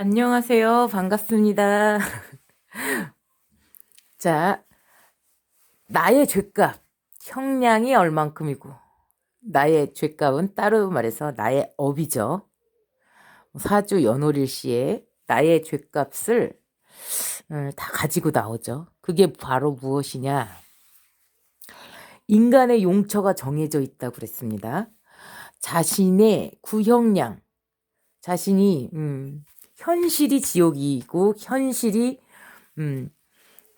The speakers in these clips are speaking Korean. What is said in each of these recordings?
안녕하세요. 반갑습니다. 자, 나의 죄값, 형량이 얼만큼이고, 나의 죄값은 따로 말해서 나의 업이죠. 사주 연월일 시에 나의 죄값을 다 가지고 나오죠. 그게 바로 무엇이냐? 인간의 용처가 정해져 있다고 그랬습니다. 자신의 구형량, 자신이 현실이 지옥이고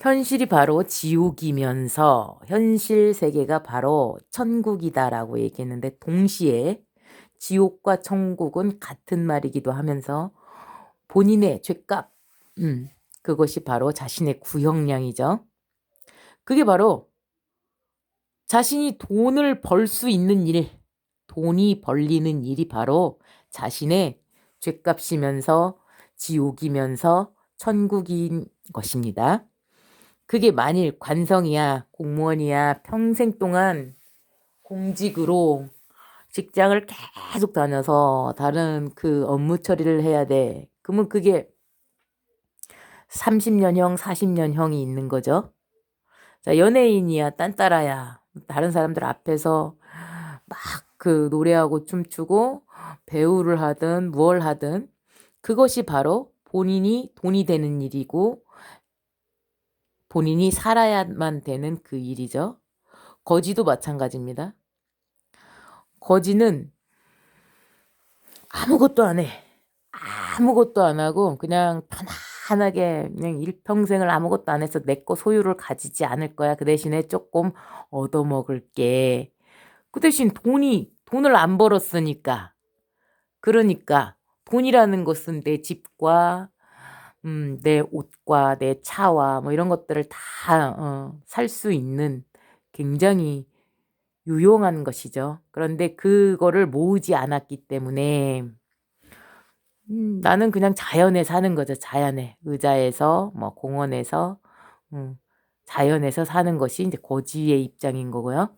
현실이 바로 지옥이면서 현실 세계가 바로 천국이다라고 얘기했는데, 동시에 지옥과 천국은 같은 말이기도 하면서 본인의 죄값, 그것이 바로 자신의 구형량이죠. 그게 바로 자신이 돈을 벌 수 있는 일, 돈이 벌리는 일이 바로 자신의 죄값이면서 지옥이면서 천국인 것입니다. 그게 만일 관성이야, 공무원이야, 평생 동안 공직으로 직장을 계속 다녀서 다른 그 업무 처리를 해야 돼. 그러면 그게 30년형, 40년형이 있는 거죠. 자, 연예인이야, 딴따라야. 다른 사람들 앞에서 막 그 노래하고 춤추고 배우를 하든 무얼 하든 그것이 바로 본인이 돈이 되는 일이고 본인이 살아야만 되는 그 일이죠. 거지도 마찬가지입니다. 거지는 아무것도 안 해. 아무것도 안 하고 그냥 편안하게 그냥 일평생을 아무것도 안 해서 내 거 소유를 가지지 않을 거야. 그 대신에 조금 얻어먹을게. 그 대신 돈을 안 벌었으니까. 그러니까 돈이라는 것은 내 집과 내 옷과 내 차와 뭐 이런 것들을 다 살 수 있는 굉장히 유용한 것이죠. 그런데 그거를 모으지 않았기 때문에 나는 그냥 자연에 사는 거죠. 자연에. 의자에서 뭐 공원에서 자연에서 사는 것이 이제 거지의 입장인 거고요.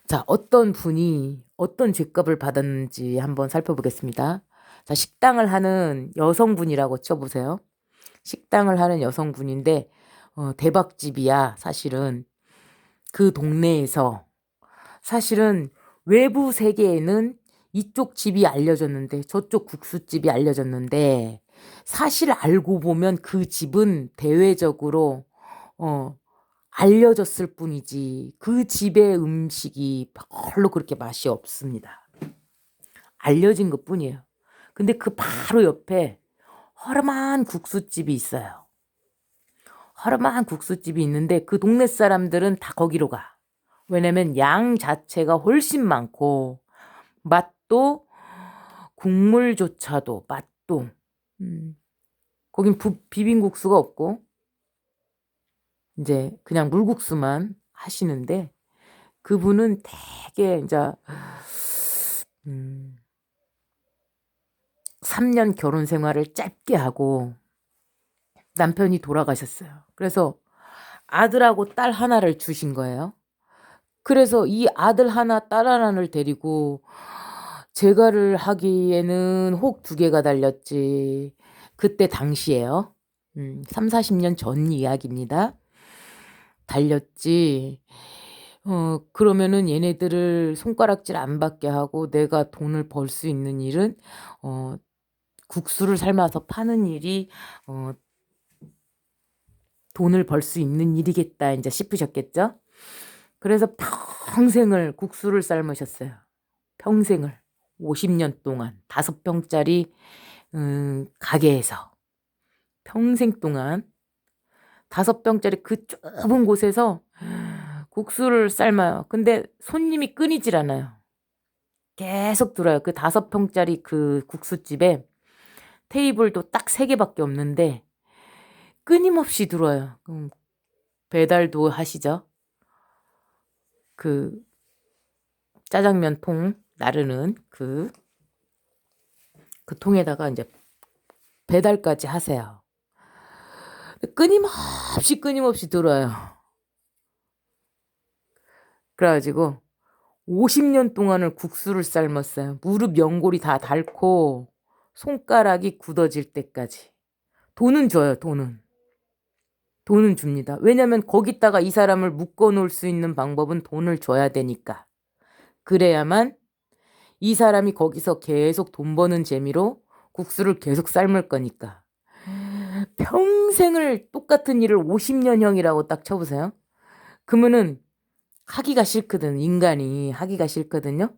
자, 어떤 분이 어떤 죄값을 받았는지 한번 살펴보겠습니다. 자, 식당을 하는 여성분이라고 쳐보세요. 식당을 하는 여성분인데 대박집이야. 사실은 그 동네에서 사실은 외부 세계에는 이쪽 집이 알려졌는데 저쪽 국수집이 알려졌는데 사실 알고 보면 그 집은 대외적으로 어, 알려졌을 뿐이지 그 집의 음식이 별로 그렇게 맛이 없습니다. 알려진 것 뿐이에요. 근데 그 바로 옆에 허름한 국수집이 있어요. 허름한 국수집이 있는데 그 동네 사람들은 다 거기로 가. 왜냐면 양 자체가 훨씬 많고 맛도 국물조차도 맛도 거긴 비빔국수가 없고 이제 그냥 물국수만 하시는데 그분은 되게 이제 3년 결혼 생활을 짧게 하고 남편이 돌아가셨어요. 그래서 아들하고 딸 하나를 주신 거예요. 그래서 이 아들 하나, 딸 하나를 데리고 제가를 하기에는 혹 2개가 달렸지. 그때 당시에요. 3, 40년 전 이야기입니다. 달렸지. 그러면은 얘네들을 손가락질 안 받게 하고 내가 돈을 벌 수 있는 일은 어, 국수를 삶아서 파는 일이 어, 돈을 벌 수 있는 일이겠다 이제 싶으셨겠죠? 그래서 평생을 국수를 삶으셨어요. 평생을 50년 동안 5평짜리 가게에서 평생 동안 5평짜리 그 좁은 곳에서 국수를 삶아요. 근데 손님이 끊이질 않아요. 계속 들어요. 그 5평짜리 그 국수집에 테이블도 딱 3개밖에 없는데 끊임없이 들어요. 배달도 하시죠. 그 짜장면 통 나르는 그 통에다가 이제 배달까지 하세요. 끊임없이 들어요. 그래가지고 50년 동안을 국수를 삶았어요. 무릎 연골이 다 닳고 손가락이 굳어질 때까지. 돈은 줘요, 돈은. 돈은 줍니다. 왜냐면 거기다가 이 사람을 묶어 놓을 수 있는 방법은 돈을 줘야 되니까. 그래야만 이 사람이 거기서 계속 돈 버는 재미로 국수를 계속 삶을 거니까. 평생을 똑같은 일을 50년형이라고 딱 쳐보세요. 그러면은 하기가 싫거든. 인간이 하기가 싫거든요.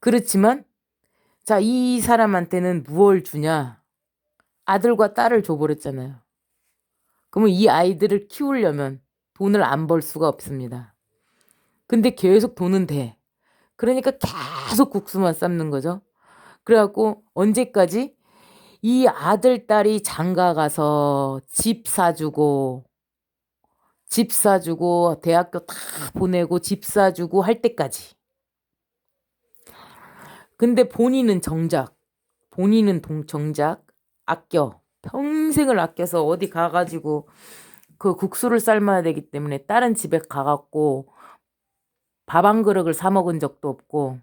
그렇지만 자, 이 사람한테는 무엇을 주냐? 아들과 딸을 줘버렸잖아요. 그러면 이 아이들을 키우려면 돈을 안 벌 수가 없습니다. 근데 계속 돈은 돼. 그러니까 계속 국수만 삶는 거죠. 그래갖고 언제까지 이 아들, 딸이 장가 가서 집 사주고 대학교 다 보내고 집 사주고 할 때까지. 근데 본인은 정작 아껴 평생을 아껴서 어디 가가지고 그 국수를 삶아야 되기 때문에 다른 집에 가갖고 밥 한 그릇을 사 먹은 적도 없고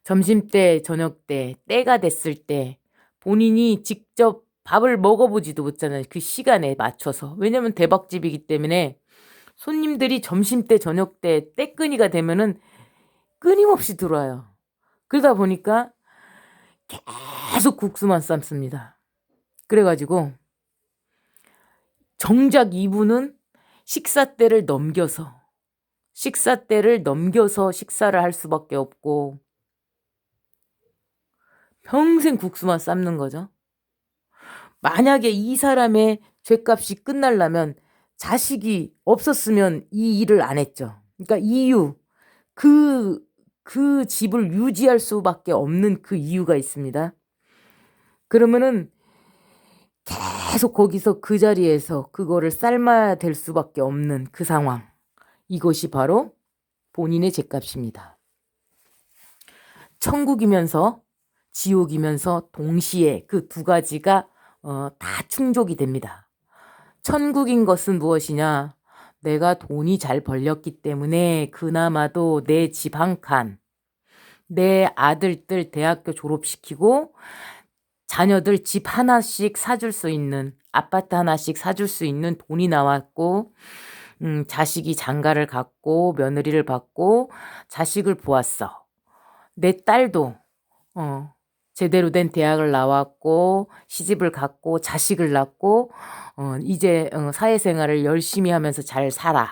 점심때 저녁때 때가 됐을 때 본인이 직접 밥을 먹어보지도 못하잖아요. 그 시간에 맞춰서. 왜냐면 대박집이기 때문에 손님들이 점심때 저녁때 때끈이가 되면은 끊임없이 들어와요. 그러다 보니까 계속 국수만 삶습니다. 그래가지고 정작 이분은 식사 때를 넘겨서 식사를 할 수밖에 없고 평생 국수만 삶는 거죠. 만약에 이 사람의 죗값이 끝나려면 자식이 없었으면 이 일을 안 했죠. 그러니까 그 집을 유지할 수밖에 없는 그 이유가 있습니다. 그러면은 계속 거기서 그 자리에서 그거를 삶아야 될 수밖에 없는 그 상황. 이것이 바로 본인의 죗값입니다. 천국이면서 지옥이면서 동시에 그 두 가지가 다 충족이 됩니다. 천국인 것은 무엇이냐? 내가 돈이 잘 벌렸기 때문에 그나마도 내 집 한 칸, 내 아들들 대학교 졸업시키고 자녀들 집 하나씩 사줄 수 있는, 아파트 하나씩 사줄 수 있는 돈이 나왔고 자식이 장가를 갔고 며느리를 받고 자식을 보았어. 내 딸도 제대로 된 대학을 나왔고 시집을 갔고 자식을 낳고 이제 사회생활을 열심히 하면서 잘 살아.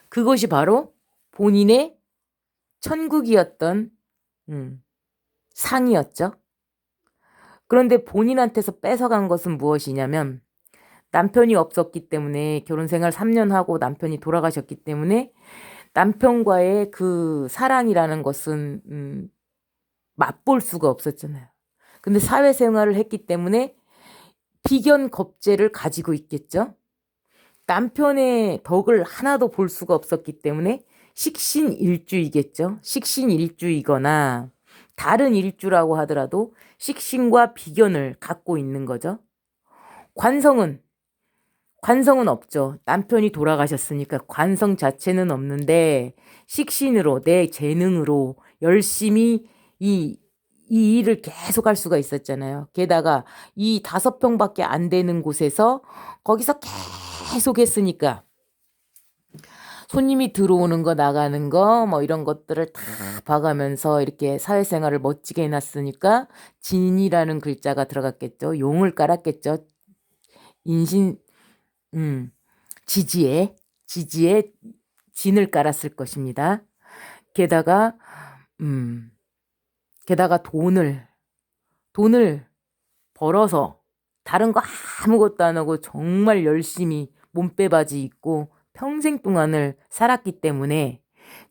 그것이 바로 본인의 천국이었던 상이었죠. 그런데 본인한테서 뺏어간 것은 무엇이냐면 남편이 없었기 때문에 결혼생활 3년 하고 남편이 돌아가셨기 때문에 남편과의 그 사랑이라는 것은 맛볼 수가 없었잖아요. 근데 사회생활을 했기 때문에 비견 겁재를 가지고 있겠죠. 남편의 덕을 하나도 볼 수가 없었기 때문에 식신일주이겠죠. 식신일주이거나 다른 일주라고 하더라도 식신과 비견을 갖고 있는 거죠. 관성은 없죠. 남편이 돌아가셨으니까 관성 자체는 없는데 식신으로 내 재능으로 열심히 이 일을 계속 할 수가 있었잖아요. 게다가 이 5평밖에 안 되는 곳에서 거기서 계속 했으니까 손님이 들어오는 거 나가는 거 뭐 이런 것들을 다 봐가면서 이렇게 사회생활을 멋지게 해놨으니까 진이라는 글자가 들어갔겠죠. 용을 깔았겠죠. 인신 지지에 진을 깔았을 것입니다. 게다가 돈을 벌어서 다른 거 아무것도 안 하고 정말 열심히 몸빼바지 입고 평생 동안을 살았기 때문에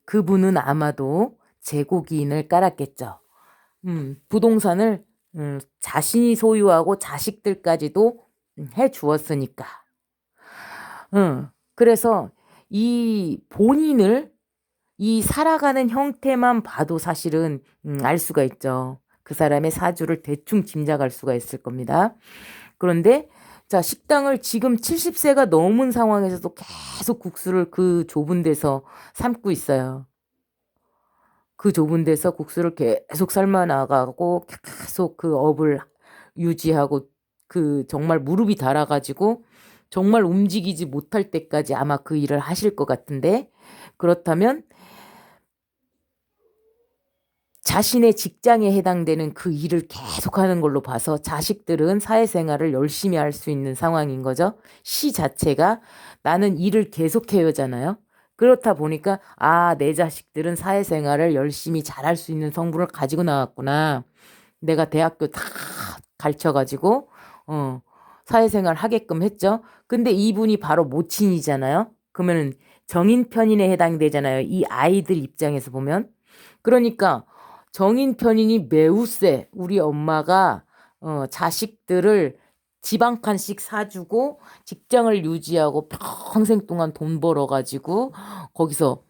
그분은 아마도 제고기인을 깔았겠죠. 부동산을 자신이 소유하고 자식들까지도 해 주었으니까. 그래서 이 본인을 이 살아가는 형태만 봐도 사실은 알 수가 있죠. 그 사람의 사주를 대충 짐작할 수가 있을 겁니다. 그런데 자, 식당을 지금 70세가 넘은 상황에서도 계속 국수를 그 좁은 데서 삶고 있어요. 그 좁은 데서 국수를 계속 삶아 나가고 계속 그 업을 유지하고 그 정말 무릎이 닳아가지고 정말 움직이지 못할 때까지 아마 그 일을 하실 것 같은데, 그렇다면 자신의 직장에 해당되는 그 일을 계속하는 걸로 봐서 자식들은 사회생활을 열심히 할 수 있는 상황인 거죠. 시 자체가 나는 일을 계속해요잖아요. 그렇다 보니까 내 자식들은 사회생활을 열심히 잘할 수 있는 성분을 가지고 나왔구나. 내가 대학교 다 가르쳐가지고 사회생활 하게끔 했죠. 근데 이분이 바로 모친이잖아요. 그러면은 정인 편인에 해당되잖아요. 이 아이들 입장에서 보면. 그러니까 정인 편인이 매우 세. 우리 엄마가 자식들을 집 한 칸씩 사주고 직장을 유지하고 평생 동안 돈 벌어가지고 거기서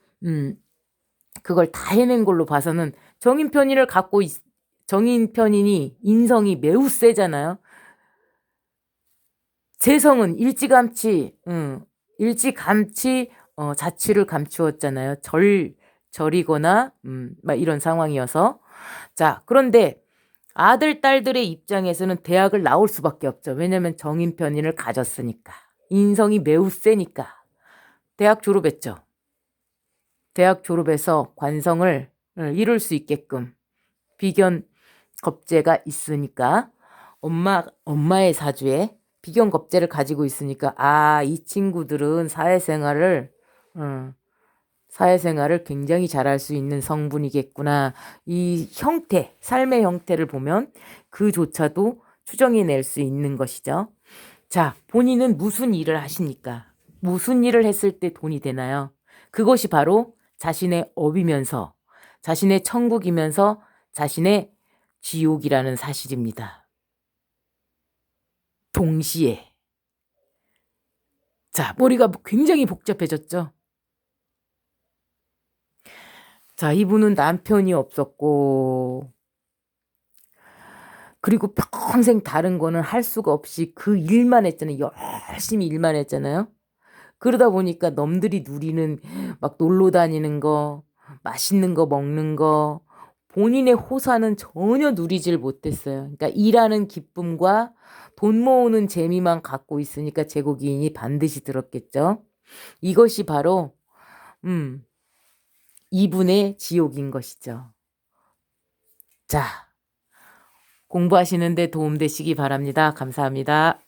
그걸 다 해낸 걸로 봐서는 정인 편인을 갖고 정인 편인이 인성이 매우 세잖아요. 재성은 일찌감치 자취를 감추었잖아요. 절이거나 막 이런 상황이어서. 자, 그런데 아들, 딸들의 입장에서는 대학을 나올 수밖에 없죠. 왜냐면 정인 편인을 가졌으니까. 인성이 매우 세니까. 대학 졸업했죠. 대학 졸업해서 관성을 이룰 수 있게끔 비견 겁재가 있으니까 엄마의 사주에 비견 겁재를 가지고 있으니까 이 친구들은 사회생활을 굉장히 잘할 수 있는 성분이겠구나. 이 형태, 삶의 형태를 보면 그조차도 추정해낼 수 있는 것이죠. 자, 본인은 무슨 일을 하십니까? 무슨 일을 했을 때 돈이 되나요? 그것이 바로 자신의 업이면서 자신의 천국이면서 자신의 지옥이라는 사실입니다. 동시에. 자, 머리가 굉장히 복잡해졌죠? 자, 이분은 남편이 없었고, 그리고 평생 다른 거는 할 수가 없이 그 일만 했잖아요. 열심히 일만 했잖아요. 그러다 보니까 남들이 누리는 막 놀러 다니는 거, 맛있는 거 먹는 거, 본인의 호사는 전혀 누리질 못했어요. 그러니까 일하는 기쁨과 돈 모으는 재미만 갖고 있으니까 제국이인이 반드시 들었겠죠. 이것이 바로 이분의 지옥인 것이죠. 자, 공부하시는데 도움되시기 바랍니다. 감사합니다.